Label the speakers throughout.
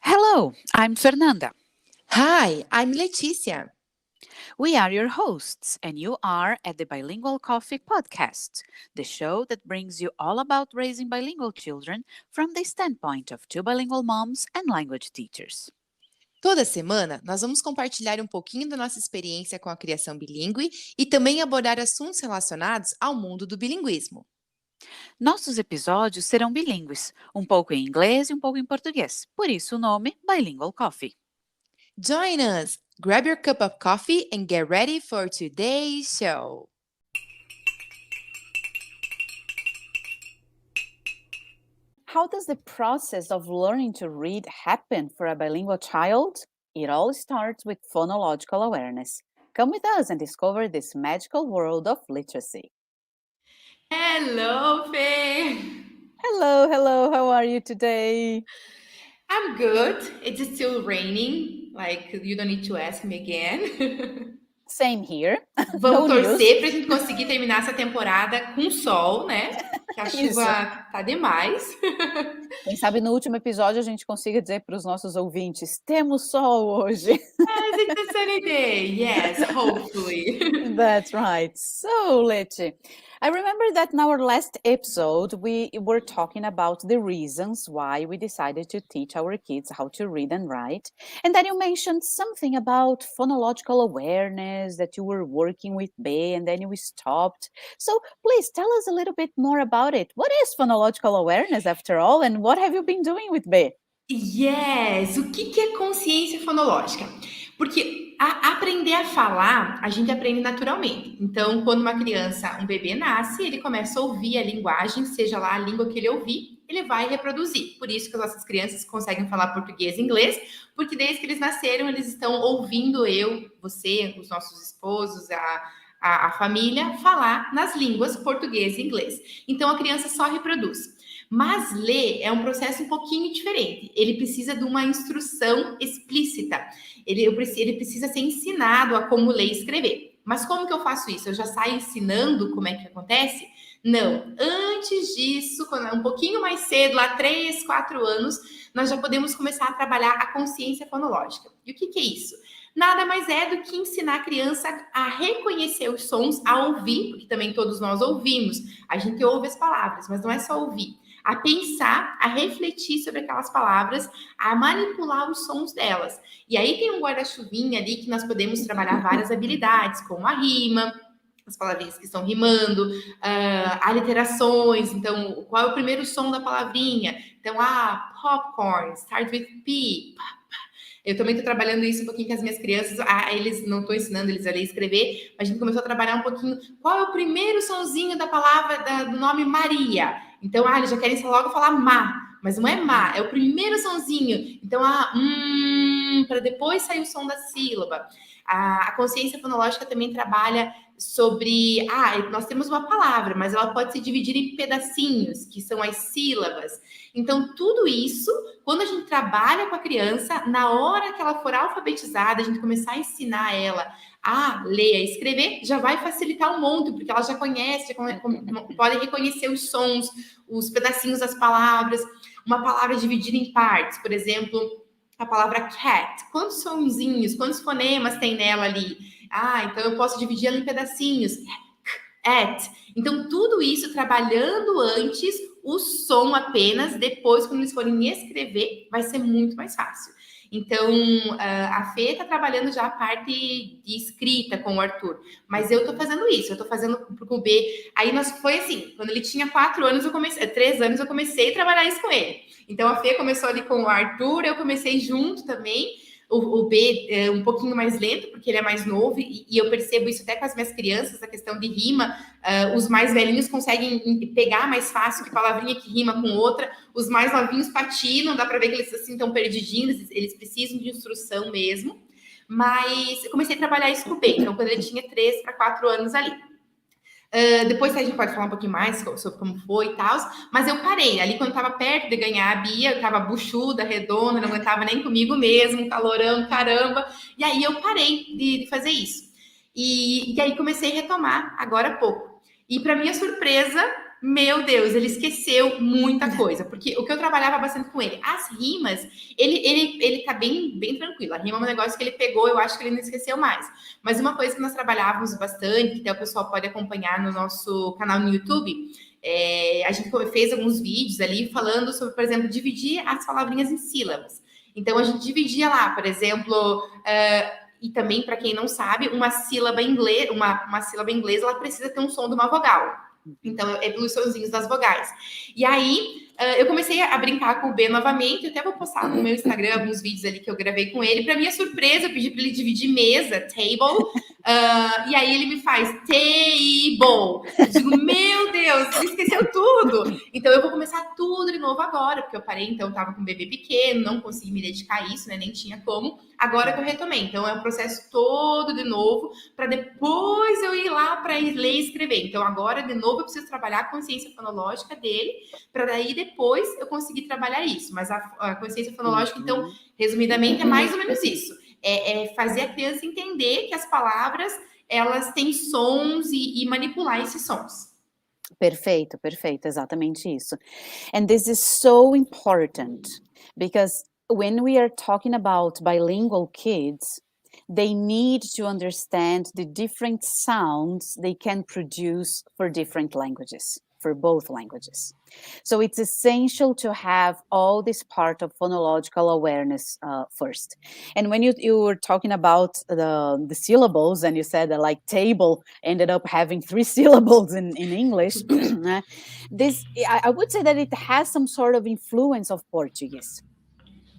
Speaker 1: Hello, I'm Fernanda.
Speaker 2: Hi, I'm Leticia.
Speaker 1: We are your hosts, and you are at the Bilingual Coffee Podcast, the show that brings you all about raising bilingual children from the standpoint of two bilingual moms and language teachers.
Speaker 2: Toda semana, nós vamos compartilhar um pouquinho da nossa experiência com a criação bilíngue e também abordar assuntos relacionados ao mundo do bilinguismo.
Speaker 1: Nossos episódios serão bilíngues, um pouco em inglês e um pouco em português, por isso o nome Bilingual Coffee.
Speaker 2: Join us! Grab your cup of coffee and get ready for today's show!
Speaker 1: How does the process of learning to read happen for a bilingual child? It all starts with phonological awareness. Come with us and discover this magical world of literacy.
Speaker 3: Hello, Faye.
Speaker 1: Hello, how are you today?
Speaker 3: I'm good. It's still raining. You don't need to ask me again.
Speaker 1: Same here.
Speaker 3: Vamos torcer pra gente conseguir terminar essa temporada com sol, né? Que a chuva tá demais.
Speaker 1: Quem sabe no último episódio a gente consiga dizer para os nossos ouvintes: temos sol hoje.
Speaker 3: Yes, it's a sunny day. Yes, hopefully.
Speaker 1: That's right. So, Leti, I remember that in our last episode, we were talking about the reasons why we decided to teach our kids how to read and write. And then you mentioned something about phonological awareness, that you were working with B, and then you stopped. So please tell us a little bit more about it. What is phonological awareness after all, and what have you been doing with B?
Speaker 3: Yes! O que é consciência fonológica? Porque aprender a falar, a gente aprende naturalmente. Então, quando uma criança, um bebê nasce, ele começa a ouvir a linguagem, seja lá a língua que ele ouvir, ele vai reproduzir. Por isso que as nossas crianças conseguem falar português e inglês, porque desde que eles nasceram, eles estão ouvindo eu, você, os nossos esposos, a família, falar nas línguas português e inglês. Então, a criança só reproduz. Mas ler é um processo um pouquinho diferente. Ele precisa de uma instrução explícita. Ele precisa ser ensinado a como ler e escrever. Mas como que eu faço isso? Eu já saio ensinando como é que acontece? Não. Antes disso, quando é um pouquinho mais cedo, lá 3, 4 anos, nós já podemos começar a trabalhar a consciência fonológica. E o que é isso? Nada mais é do que ensinar a criança a reconhecer os sons, a ouvir, porque também todos nós ouvimos. A gente ouve as palavras, mas não é só ouvir. A pensar, a refletir sobre aquelas palavras, a manipular os sons delas. E aí tem um guarda-chuvinha ali que nós podemos trabalhar várias habilidades, como a rima, as palavrinhas que estão rimando, aliterações. Então, qual é o primeiro som da palavrinha? Então, popcorn, start with P. Eu também estou trabalhando isso um pouquinho com as minhas crianças. Eles não estou ensinando eles a ler e escrever, mas a gente começou a trabalhar um pouquinho. Qual é o primeiro sonzinho da palavra do nome Maria? Então, eles já querem logo falar má, mas não é má, é o primeiro sonzinho. Então, para depois sair o som da sílaba. A consciência fonológica também trabalha sobre, nós temos uma palavra, mas ela pode se dividir em pedacinhos, que são as sílabas. Então, tudo isso, quando a gente trabalha com a criança, na hora que ela for alfabetizada, a gente começar a ensinar ela a ler, a escrever, já vai facilitar um monte, porque ela já conhece, pode reconhecer os sons, os pedacinhos das palavras. Uma palavra dividida em partes, por exemplo, a palavra cat. Quantos sonzinhos, quantos fonemas tem nela ali? Então eu posso dividir ela em pedacinhos. At. Então, tudo isso trabalhando antes, o som apenas, depois, quando eles forem escrever, vai ser muito mais fácil. Então, a Fê está trabalhando já a parte de escrita com o Arthur. Mas eu estou fazendo isso, eu estou fazendo com o B. Aí foi assim, quando ele tinha 4 anos, 3 anos, eu comecei a trabalhar isso com ele. Então, a Fê começou ali com o Arthur, eu comecei junto também. O B é um pouquinho mais lento, porque ele é mais novo, e eu percebo isso até com as minhas crianças, a questão de rima. Os mais velhinhos conseguem pegar mais fácil que palavrinha que rima com outra. Os mais novinhos patinam, dá para ver que eles assim estão perdidinhos, eles precisam de instrução mesmo. Mas eu comecei a trabalhar isso com o B, então quando ele tinha 3 para 4 anos ali. Depois a gente pode falar um pouquinho mais sobre como foi e tal, mas eu parei ali quando estava perto de ganhar a Bia, eu estava buchuda, redonda, não aguentava nem comigo mesmo, calorão, caramba, e aí eu parei de fazer isso. E aí comecei a retomar agora há pouco. E para minha surpresa, Meu Deus, ele esqueceu muita coisa, porque o que eu trabalhava bastante com ele, as rimas, ele tá bem tranquilo. A rima é um negócio que ele pegou, eu acho que ele não esqueceu mais. Mas uma coisa que nós trabalhávamos bastante, que até o pessoal pode acompanhar no nosso canal no YouTube, a gente fez alguns vídeos ali falando sobre, por exemplo, dividir as palavrinhas em sílabas. Então a gente dividia lá, por exemplo, e também, para quem não sabe, uma sílaba inglesa, uma sílaba inglesa, ela precisa ter um som de uma vogal. Então, é pelos sonzinhos das vogais. E aí, eu comecei a brincar com o B novamente. Eu até vou postar no meu Instagram alguns vídeos ali que eu gravei com ele. Para minha surpresa, eu pedi para ele dividir mesa, table. E aí ele me faz table. Eu digo, meu Deus, ele esqueceu tudo. Então, eu vou começar tudo de novo agora, porque eu parei, então, estava com um bebê pequeno, não consegui me dedicar a isso, né? Nem tinha como. Agora que eu retomei. Então, é um processo todo de novo, para depois eu ir lá para ler e escrever. Então, agora, de novo, eu preciso trabalhar a consciência fonológica dele, para daí depois eu conseguir trabalhar isso. Mas a consciência fonológica, então, resumidamente, é mais ou menos isso. É fazer a criança entender que as palavras, elas têm sons e manipular esses sons.
Speaker 1: Perfeito, perfeito, exatamente isso. And this is so important because when we are talking about bilingual kids, they need to understand the different sounds they can produce for different languages, for both languages. So it's essential to have all this part of phonological awareness first. And when you were talking about the syllables, and you said that like table ended up having 3 syllables in English, I would say that it has some sort of influence of Portuguese.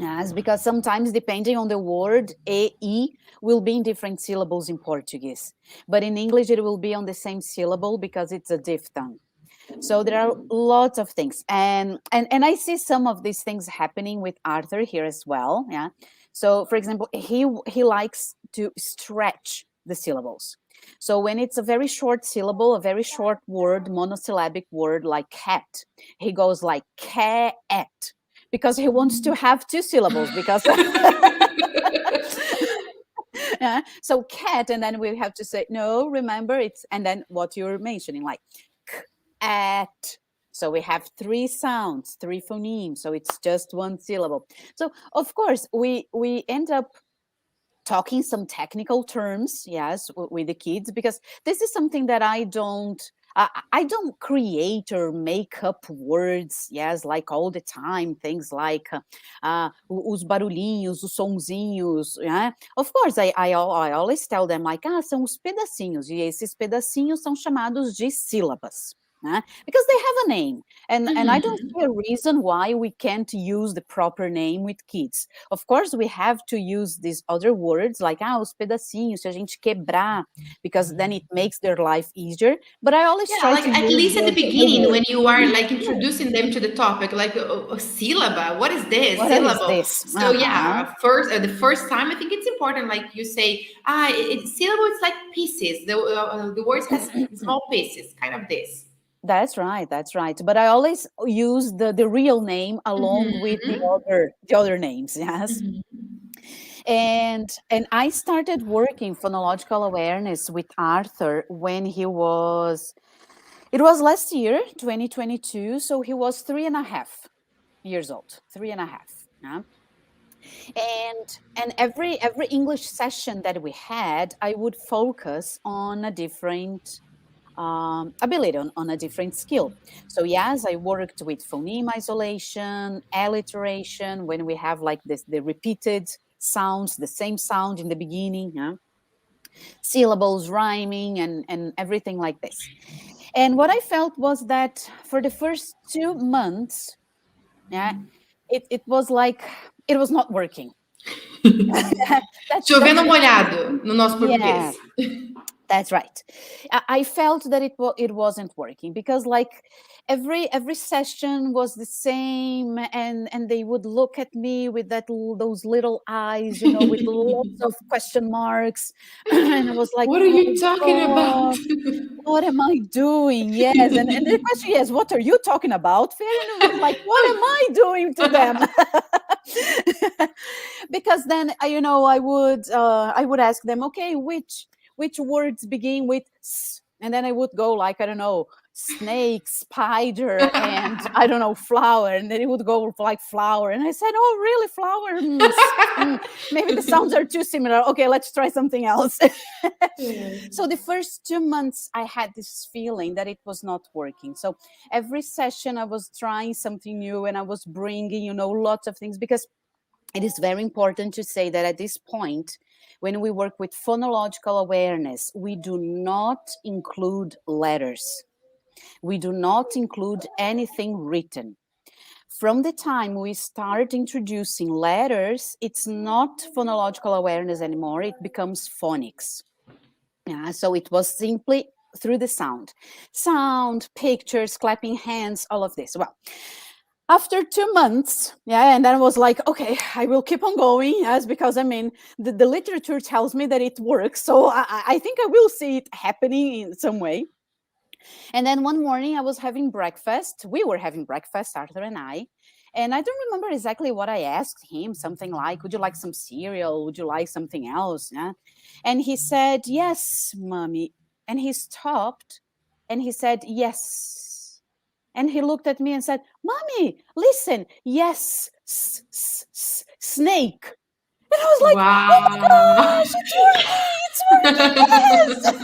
Speaker 1: Yes, because sometimes depending on the word, e will be in different syllables in Portuguese. But in English, it will be on the same syllable because it's a diphthong. So there are lots of things. And I see some of these things happening with Arthur here as well. Yeah. So for example, he likes to stretch the syllables. So when it's a very short syllable, a very short word, monosyllabic word like cat, he goes like cat, because he wants to have 2 syllables because so cat, and then we have to say no, remember it's, and then what you're mentioning like at. So we have 3 sounds, 3 phonemes, so it's just 1 syllable. So of course we end up talking some technical terms, yes, with the kids, because this is something that I don't create or make up words, yes, like all the time, things like os barulhinhos, os sonzinhos, yeah? Of course, I always tell them like, são os pedacinhos, e esses pedacinhos são chamados de sílabas. Because they have a name, and I don't see a reason why we can't use the proper name with kids. Of course, we have to use these other words like os pedacinhos, se a gente quebrar, because then it makes their life easier. But I always try
Speaker 3: like
Speaker 1: to
Speaker 3: at
Speaker 1: use
Speaker 3: least at the
Speaker 1: the
Speaker 3: beginning
Speaker 1: word.
Speaker 3: when you are like introducing them to the topic, like a syllable. What is this
Speaker 1: What is
Speaker 3: syllable?
Speaker 1: this?
Speaker 3: So yeah, first the first time I think it's important. Like you say, syllable. It's like pieces. The words has small pieces, kind of this.
Speaker 1: That's right. That's right. But I always use the real name along with the other names. Yes. And I started working phonological awareness with Arthur when it was last year, 2022. So he was 3.5 years old, 3.5. Yeah. And every English session that we had, I would focus on a different ability, on a different skill. So yes, I worked with phoneme isolation, alliteration, when we have like this, the repeated sounds, the same sound in the beginning, syllables, rhyming, and everything like this. And what I felt was that for the first 2 months, it was like it was not working.
Speaker 3: Chovendo molhado no nosso português.
Speaker 1: That's right. I felt that it wasn't working because like every session was the same, and they would look at me with those little eyes, with lots of question marks, and I was like,
Speaker 3: what are you talking about?
Speaker 1: What am I doing? Yes, and the question is, what are you talking about? And it was like, what am I doing to them? Because then I would ask them, okay, which words begin with s? And then I would go like, I don't know, snake, spider, and I don't know, flower, and then it would go like flower, and I said, oh really, flower? Maybe the sounds are too similar. Okay, let's try something else. So the first 2 months I had this feeling that it was not working. So every session I was trying something new, and I was bringing, lots of things, because it is very important to say that at this point, when we work with phonological awareness, we do not include letters. We do not include anything written. From the time we start introducing letters, it's not phonological awareness anymore, it becomes phonics. So it was simply through the sound, pictures, clapping hands, all of this. Well, after 2 months, and then I was like, okay, I will keep on going, yes, because the literature tells me that it works, so I think I will see it happening in some way. And then one morning I was having breakfast. We were having breakfast, Arthur and I don't remember exactly what I asked him, something like, would you like some cereal? Would you like something else? Yeah? And he said, yes, mommy. And he stopped and he said, yes. And he looked at me and said, mommy, listen, yes, snake. And I was like,
Speaker 3: Wow.
Speaker 1: oh my gosh, it's working, yes!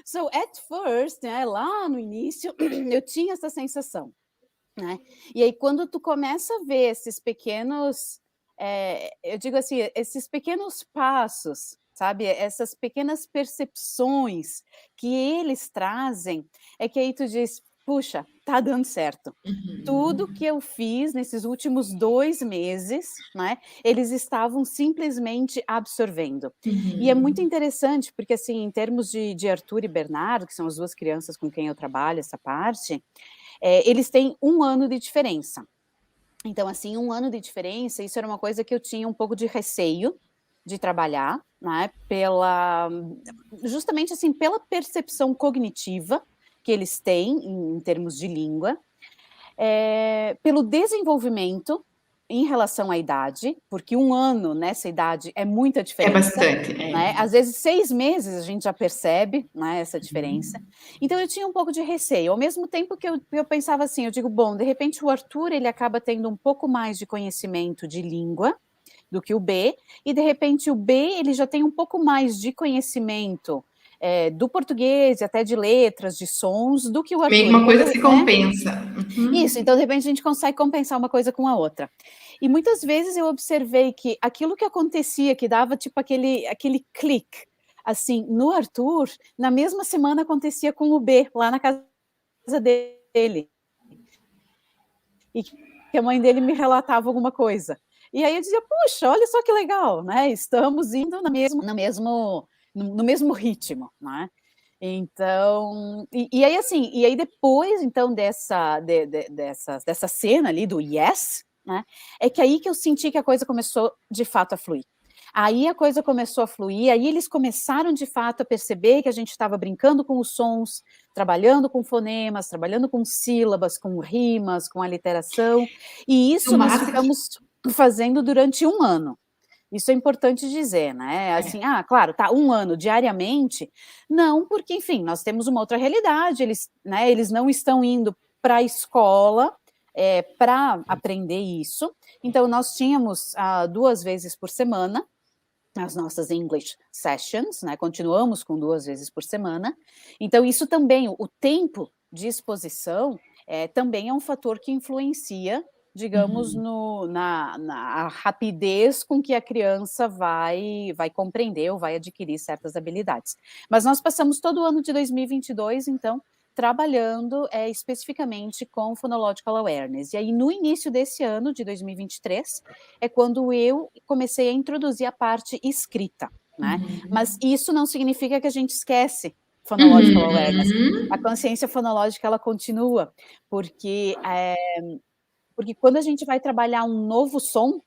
Speaker 1: So, at first, lá no início, eu tinha essa sensação, né? E aí, quando tu começa a ver esses pequenos, eu digo assim, esses pequenos passos, sabe? Essas pequenas percepções que eles trazem, é que aí tu diz, puxa, tá dando certo. Tudo que eu fiz nesses últimos 2 meses, né, eles estavam simplesmente absorvendo. E é muito interessante, porque assim, em termos de Arthur e Bernardo, que são as 2 crianças com quem eu trabalho essa parte, eles têm 1 ano de diferença. Então, assim, 1 ano de diferença, isso era uma coisa que eu tinha um pouco de receio de trabalhar, né, justamente assim, pela percepção cognitiva que eles têm em termos de língua, pelo desenvolvimento em relação à idade, porque 1 ano nessa idade é muita diferença.
Speaker 3: bastante,
Speaker 1: né? Às vezes 6 meses a gente já percebe, né, essa diferença. Então eu tinha um pouco de receio, ao mesmo tempo que eu pensava assim, eu digo, bom, de repente o Arthur ele acaba tendo um pouco mais de conhecimento de língua do que o B, e de repente o B ele já tem um pouco mais de conhecimento do português e até de letras, de sons, do que o Arthur.
Speaker 3: Meio que uma coisa
Speaker 1: Então,
Speaker 3: se compensa.
Speaker 1: Isso, então de repente a gente consegue compensar uma coisa com a outra. E muitas vezes eu observei que aquilo que acontecia, que dava tipo aquele clique, assim, no Arthur, na mesma semana acontecia com o B, lá na casa dele. E que a mãe dele me relatava alguma coisa. E aí eu dizia, puxa, olha só que legal, né? Estamos indo no mesmo ritmo, né? Então, e aí assim, e aí depois então dessa cena ali do yes, né? É que aí que eu senti que a coisa começou de fato a fluir. Aí a coisa começou a fluir, aí eles começaram de fato a perceber que a gente estava brincando com os sons, trabalhando com fonemas, trabalhando com sílabas, com rimas, com aliteração, e isso nós ficamos fazendo durante 1 ano. Isso é importante dizer, né? Assim, claro, tá 1 ano diariamente? Não, porque, enfim, nós temos uma outra realidade, eles não estão indo para a escola para aprender isso. Então, nós tínhamos 2 vezes por semana as nossas English Sessions, né? Continuamos com 2 vezes por semana. Então, isso também, o tempo de exposição também é um fator que influencia, digamos, na rapidez com que a criança vai compreender ou vai adquirir certas habilidades. Mas nós passamos todo o ano de 2022, então, trabalhando especificamente com Phonological Awareness. E aí, no início desse ano, de 2023, é quando eu comecei a introduzir a parte escrita, né? Mas isso não significa que a gente esquece Phonological Awareness. A consciência fonológica, ela continua, porque quando a gente vai trabalhar um novo som,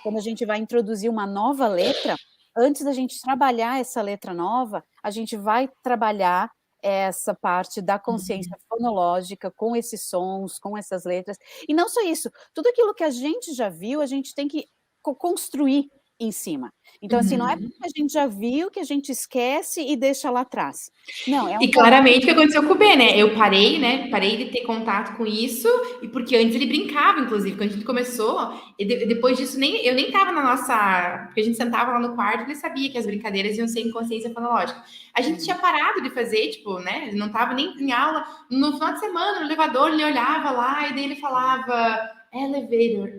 Speaker 1: quando a gente vai introduzir uma nova letra, antes da gente trabalhar essa letra nova, a gente vai trabalhar essa parte da consciência fonológica com esses sons, com essas letras. E não só isso, tudo aquilo que a gente já viu, a gente tem que construir em cima. Então, assim, não é
Speaker 3: Uhum.
Speaker 1: porque a gente já viu que a gente esquece e deixa lá atrás. Não, é um
Speaker 3: E
Speaker 1: trabalho.
Speaker 3: claramente o que aconteceu com o B, né? Eu parei, né? Parei de ter contato com isso, e porque antes ele brincava, inclusive, quando a gente começou, e depois disso eu nem tava na nossa. Porque a gente sentava lá no quarto, ele sabia que as brincadeiras iam ser em consciência fonológica. A gente tinha
Speaker 1: Uhum,
Speaker 3: parado de fazer, tipo, né? Ele não tava nem em aula. No final de semana, no elevador, ele olhava lá e daí ele falava elevator.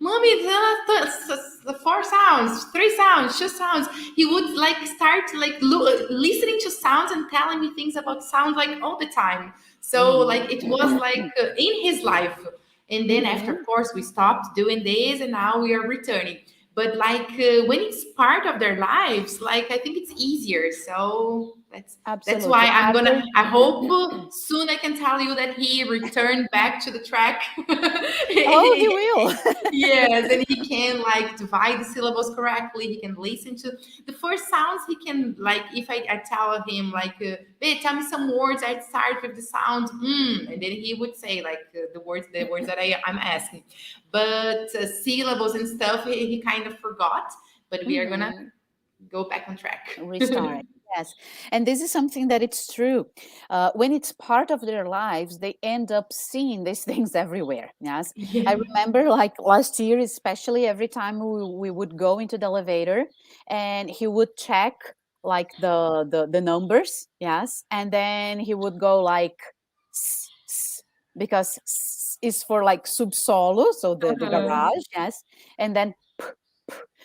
Speaker 3: Mommy, four sounds, three sounds, two sounds. He would like start like listening to sounds and telling me things about sounds like all the time. So
Speaker 1: uhum,
Speaker 3: like it was like in his life. And then after,
Speaker 1: uhum.
Speaker 3: of course, we stopped doing this, and now we are returning. But like when it's part of their lives, like I think it's easier. So that's why
Speaker 1: Absolutely. Other,
Speaker 3: I hope soon I can tell you that he returned back to the track.
Speaker 1: oh, he will.
Speaker 3: Yes, and he can like divide the syllables correctly. He can listen to the first sounds. He can like if I tell him like, "Babe, tell me some words that start with the sound," and then he would say like the words that I'm asking. But syllables and stuff, he kind of forgot. But we are gonna
Speaker 1: Mhm.
Speaker 3: go back on track.
Speaker 1: Restart. Yes. And this is something that it's true. When it's part of their lives, they end up seeing these things everywhere. Yes. I
Speaker 3: Yeah.
Speaker 1: remember like last year, especially every time we would go into the elevator and he would check like the numbers. Yes. And then he would go like, because is for like subsolo. So the
Speaker 3: Uh-huh.
Speaker 1: garage. Yes. And then,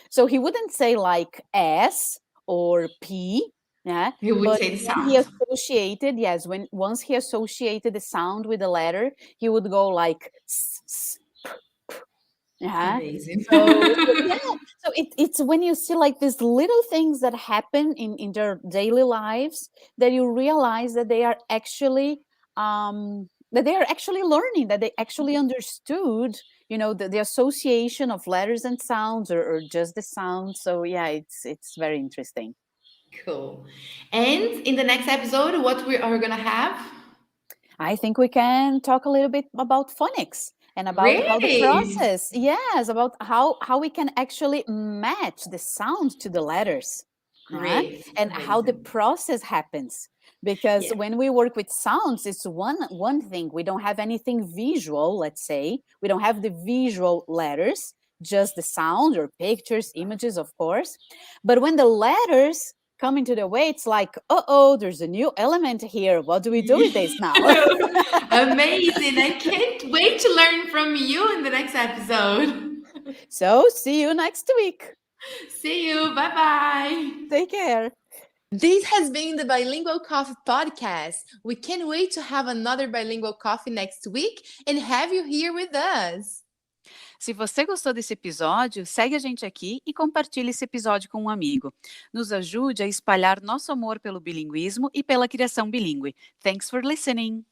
Speaker 1: so he wouldn't say like S or P, yeah,
Speaker 3: He would
Speaker 1: but
Speaker 3: say the
Speaker 1: when he
Speaker 3: sound.
Speaker 1: associated, yes, when once he associated the sound with the letter, he would go like yeah.
Speaker 3: Amazing.
Speaker 1: So yeah, so it's when you see like these little things that happen in their daily lives that you realize that they are actually learning, that they actually understood, the association of letters and sounds, or just the sound. So yeah, it's very interesting.
Speaker 3: Cool. And in the next episode, what we are gonna have?
Speaker 1: I think we can talk a little bit about phonics and about how the
Speaker 3: Really?
Speaker 1: process, yes, about how we can actually match the sound to the letters, yeah,
Speaker 3: Great.
Speaker 1: and how the
Speaker 3: Amazing.
Speaker 1: process happens. Because
Speaker 3: Yeah.
Speaker 1: when we work with sounds, it's one thing. We don't have anything visual, let's say. We don't have the visual letters, just the sound or pictures, images, of course. But when the letters come into the way, it's like, uh-oh, there's a new element here. What do we do with this now?
Speaker 3: Amazing. I can't wait to learn from you in the next episode.
Speaker 1: So see you next week.
Speaker 3: See you. Bye bye.
Speaker 1: Take care.
Speaker 2: This has been the Bilingual Coffee Podcast. We can't wait to have another Bilingual Coffee next week and have you here with us.
Speaker 1: Se você gostou desse episódio, segue a gente aqui e compartilhe esse episódio com um amigo. Nos ajude a espalhar nosso amor pelo bilinguismo e pela criação bilíngue. Thanks for listening.